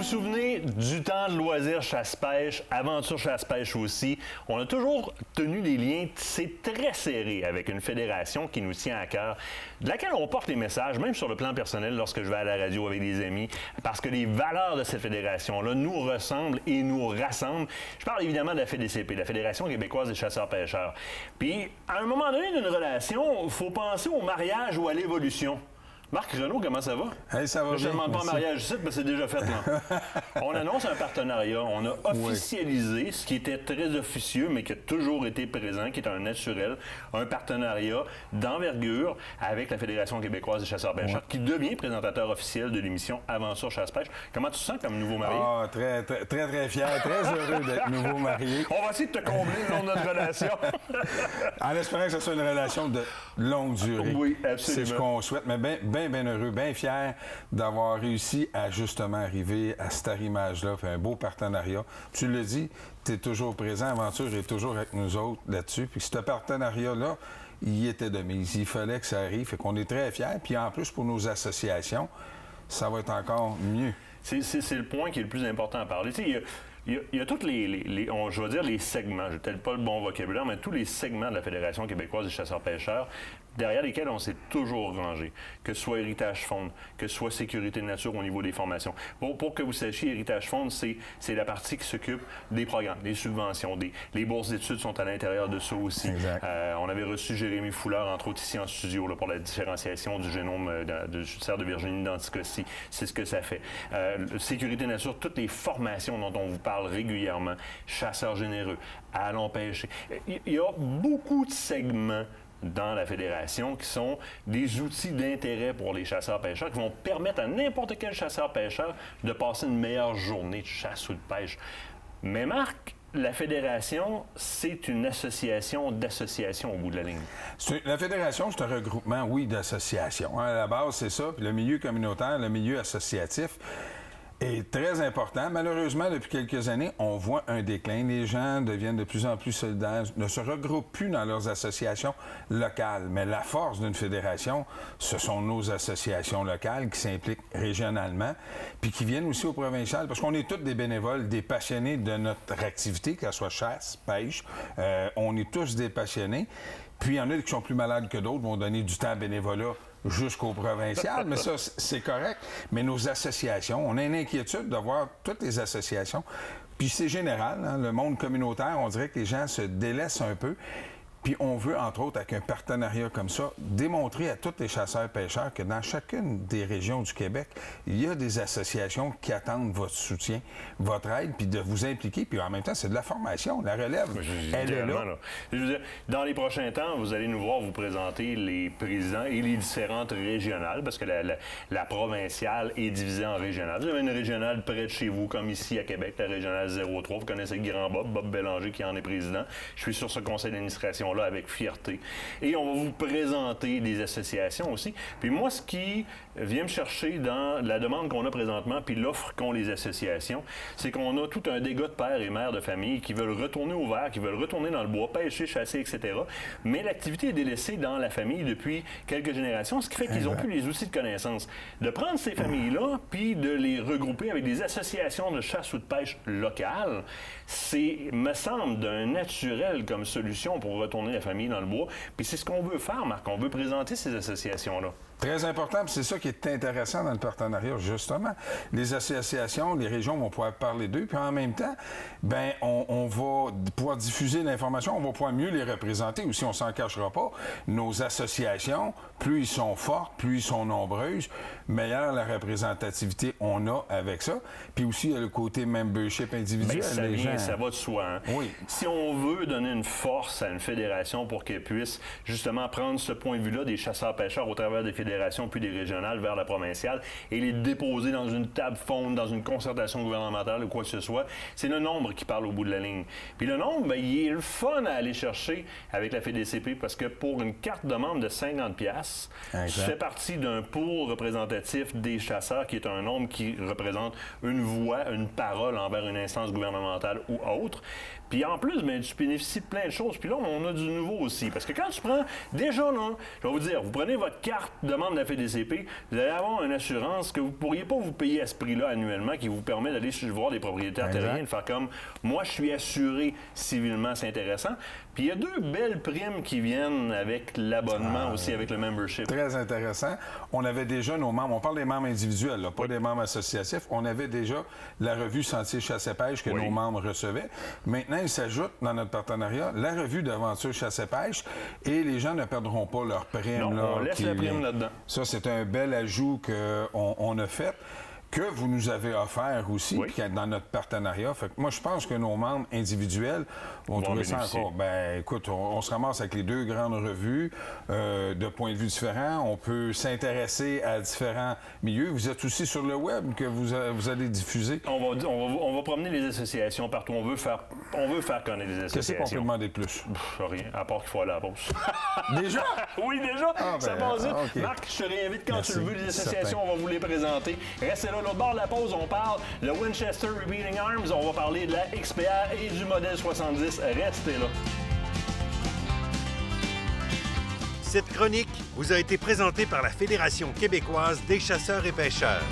vous souvenez du temps de loisirs chasse-pêche, aventure chasse-pêche aussi, on a toujours tenu des liens très serrés avec une fédération qui nous tient à cœur, de laquelle on porte les messages, même sur le plan personnel, lorsque je vais à la radio avec des amis, parce que les valeurs de cette fédération-là nous ressemblent et nous rassemblent. Je parle évidemment de la FDCP, la Fédération québécoise des chasseurs-pêcheurs. Puis, à un moment donné d'une relation, il faut penser au mariage ou à l'évolution. Marc Renaud, comment ça va? Hey, ça va bien. Je ne demande pas en mariage ici, mais c'est déjà fait. Là. On annonce un partenariat. On a officialisé ce qui était très officieux, mais qui a toujours été présent, qui est un naturel, un partenariat d'envergure avec la Fédération québécoise des chasseurs-pêcheurs, qui devient présentateur officiel de l'émission Aventure Chasse-Pêche. Comment tu te sens comme nouveau marié? Ah, très fier, très heureux d'être nouveau marié. On va essayer de te combler le long de notre relation. En espérant que ce soit une relation de longue durée. Oui, absolument. C'est ce qu'on souhaite, mais bien heureux, bien fier d'avoir réussi à justement arriver à cette image-là, faire un beau partenariat. Tu l'as dit, tu es toujours présent, Aventure est toujours avec nous autres là-dessus. Puis ce partenariat-là, il était de mise. Il fallait que ça arrive. Fait qu'on est très fiers. Puis en plus, pour nos associations, ça va être encore mieux. C'est le point qui est le plus important à parler. Tu sais, il y a tous je vais dire les segments, je n'ai peut-être pas le bon vocabulaire, mais tous les segments de la Fédération québécoise des chasseurs-pêcheurs, derrière lesquels on s'est toujours rangé, que ce soit Héritage Faune, que ce soit Sécurité de nature au niveau des formations. Pour que vous sachiez, Héritage Faune, c'est la partie qui s'occupe des programmes, des subventions, les bourses d'études sont à l'intérieur de ça aussi. On avait reçu Jérémy Foulard, entre autres ici en studio, là, pour la différenciation du génome du cerf de Virginie d'Anticosti. C'est ce que ça fait. Sécurité de nature, toutes les formations dont on vous parle régulièrement, chasseurs généreux, allons pêcher. Il y a beaucoup de segments dans la fédération qui sont des outils d'intérêt pour les chasseurs-pêcheurs qui vont permettre à n'importe quel chasseur-pêcheur de passer une meilleure journée de chasse ou de pêche. Mais Marc, la fédération, c'est une association d'associations au bout de la ligne. La fédération, c'est un regroupement, oui, d'associations. À la base, c'est ça. Puis le milieu communautaire, le milieu associatif est très important. Malheureusement, depuis quelques années, on voit un déclin. Les gens deviennent de plus en plus solidaires, ne se regroupent plus dans leurs associations locales. Mais la force d'une fédération, ce sont nos associations locales qui s'impliquent régionalement, puis qui viennent aussi au provincial, parce qu'on est tous des bénévoles, des passionnés de notre activité, qu'elle soit chasse, pêche. On est tous des passionnés. Puis il y en a qui sont plus malades que d'autres, vont donner du temps à bénévolat jusqu'au provincial, mais ça, c'est correct. Mais nos associations, on a une inquiétude de voir toutes les associations. Puis c'est général, hein, le monde communautaire, on dirait que les gens se délaissent un peu. Puis on veut, entre autres, avec un partenariat comme ça, démontrer à tous les chasseurs-pêcheurs que dans chacune des régions du Québec, il y a des associations qui attendent votre soutien, votre aide, puis de vous impliquer. Puis en même temps, c'est de la formation, la relève, elle est là. Je veux dire, dans les prochains temps, vous allez nous voir vous présenter les présidents et les différentes régionales, parce que la provinciale est divisée en régionales. Vous avez une régionale près de chez vous, comme ici à Québec, la régionale 03. Vous connaissez Grand Bob Bélanger qui en est président. Je suis sur ce conseil d'administration là avec fierté. Et on va vous présenter des associations aussi. Puis moi, ce qui vient me chercher dans la demande qu'on a présentement, puis l'offre qu'ont les associations, c'est qu'on a tout un dégât de pères et mères de famille qui veulent retourner au vert, qui veulent retourner dans le bois, pêcher, chasser, etc. Mais l'activité est délaissée dans la famille depuis quelques générations, ce qui fait qu'ils n'ont plus les outils de connaissance. De prendre ces familles-là, puis de les regrouper avec des associations de chasse ou de pêche locales, c'est, me semble, d'un naturel comme solution pour retourner la famille dans le bois. Puis c'est ce qu'on veut faire, Marc. On veut présenter ces associations-là. Très important, puis c'est ça qui est intéressant dans le partenariat, justement. Les associations, les régions vont pouvoir parler d'eux, puis en même temps, ben on va pouvoir diffuser l'information, on va pouvoir mieux les représenter aussi, on s'en cachera pas. Nos associations, plus ils sont fortes, plus ils sont nombreuses, meilleure la représentativité on a avec ça. Puis aussi, il y a le côté membership individuel. Ben, ça va de soi. Hein? Oui. Si on veut donner une force à une fédération pour qu'elle puisse justement prendre ce point de vue-là des chasseurs-pêcheurs au travers des fédérations puis des régionales vers la provinciale et les déposer dans une table fonde, dans une concertation gouvernementale ou quoi que ce soit, c'est le nombre qui parle au bout de la ligne. Puis le nombre, ben, il est le fun à aller chercher avec la FDCP parce que pour une carte de membre de 50$, tu fais partie d'un pool représentatif des chasseurs qui est un nombre qui représente une voix, une parole envers une instance gouvernementale ou autre. Puis en plus, ben, tu bénéficies de plein de choses. Puis là, on a du nouveau aussi. Parce que quand tu prends, déjà, là, je vais vous dire, vous prenez votre carte de membre de la FDCP, vous allez avoir une assurance que vous ne pourriez pas vous payer à ce prix-là annuellement qui vous permet d'aller voir des propriétaires terriens, de faire comme, moi, je suis assuré civilement, c'est intéressant. Puis il y a 2 belles primes qui viennent avec l'abonnement aussi, avec le membership. Très intéressant. On avait déjà nos membres, on parle des membres individuels, là, pas des membres associatifs. On avait déjà la revue Sentier Chasse et Pêche que nos membres recevaient. Maintenant, il s'ajoute dans notre partenariat la revue d'Aventure Chasse et Pêche et les gens ne perdront pas leur prime. Non, là, on laisse la prime là-dedans. Ça, c'est un bel ajout qu'on a fait, que vous nous avez offert aussi, puis dans notre partenariat. Fait que moi, je pense que nos membres individuels vont trouver ça encore. Ben, écoute, on se ramasse avec les 2 grandes revues de points de vue différents. On peut s'intéresser à différents milieux. Vous êtes aussi sur le web que vous allez diffuser. On va promener les associations partout. On veut faire connaître les associations. Qu'est-ce qu'on peut demander de plus? Rien, à part qu'il faut aller à la pause. Déjà? Oui, déjà. Ça passe vite. Okay. Marc, je te réinvite quand tu le veux. Les associations, on va vous les présenter. Restez là. L'autre bord de la pause, on parle de Winchester Repeating Arms. On va parler de la XPR et du modèle 70. Restez là. Cette chronique vous a été présentée par la Fédération québécoise des chasseurs et pêcheurs.